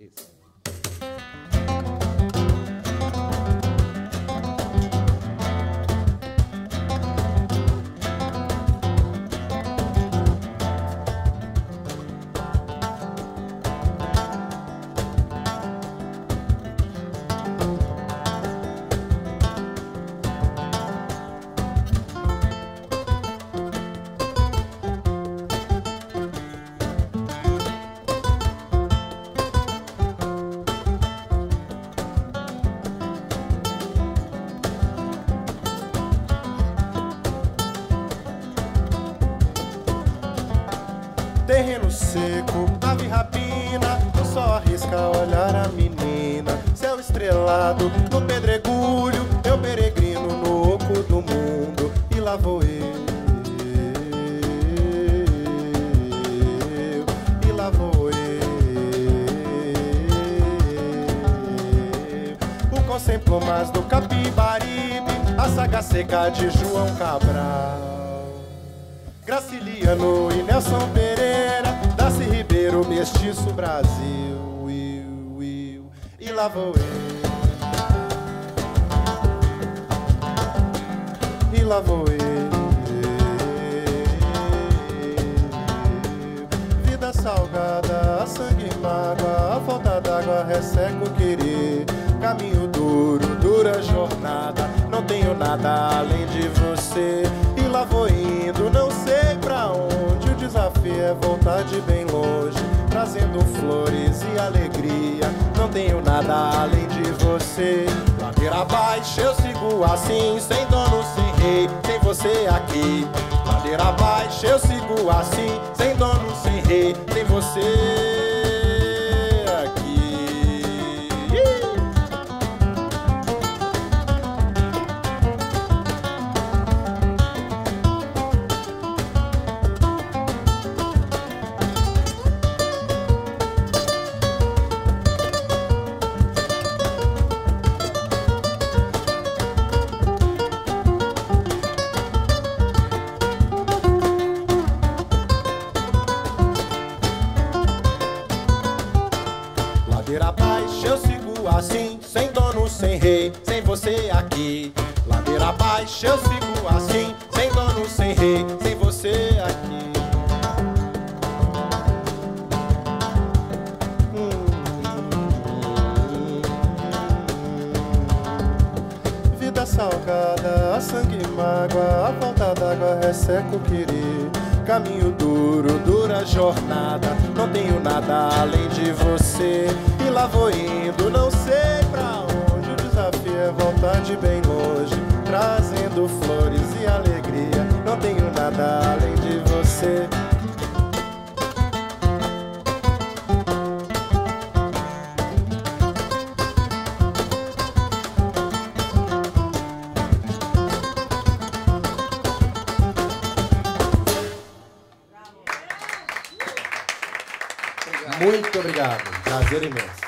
Isso. Terreno seco, ave rapina, eu só arrisca olhar a menina. Céu estrelado, no pedregulho, eu peregrino no oco do mundo. E lá vou eu, e lá vou eu. O contemplo mais do Capibaribe, a saga seca de João Cabral. Graciliano e Nelson Pereira, Darcy Ribeiro, Mestiço Brasil. E lá vou eu, e lá vou eu. Vida salgada, a sangue e mágoa, a falta d'água resseca o querer. Caminho duro, dura jornada, não tenho nada além de você. E lá vou indo, não sei pra onde, o desafio é voltar de bem longe, trazendo flores e alegria, não tenho nada além de você. Ladeira abaixo eu sigo assim, sem dono, sem rei, sem você aqui. Ladeira abaixo eu sigo assim, sem dono, sem rei, sem você. Ladeira abaixo eu sigo assim, sem dono, sem rei, sem você aqui. Ladeira abaixo eu sigo assim, sem dono, sem rei, sem você aqui. Vida salgada, a sangue e mágoa, a falta d'água resseca o querer. Caminho duro, dura jornada, não tenho nada além de você. E lá vou indo, não sei pra onde, o desafio é voltar de bem longe, trazendo flores e alegria, não tenho nada além de você. Muito obrigado, prazer imenso.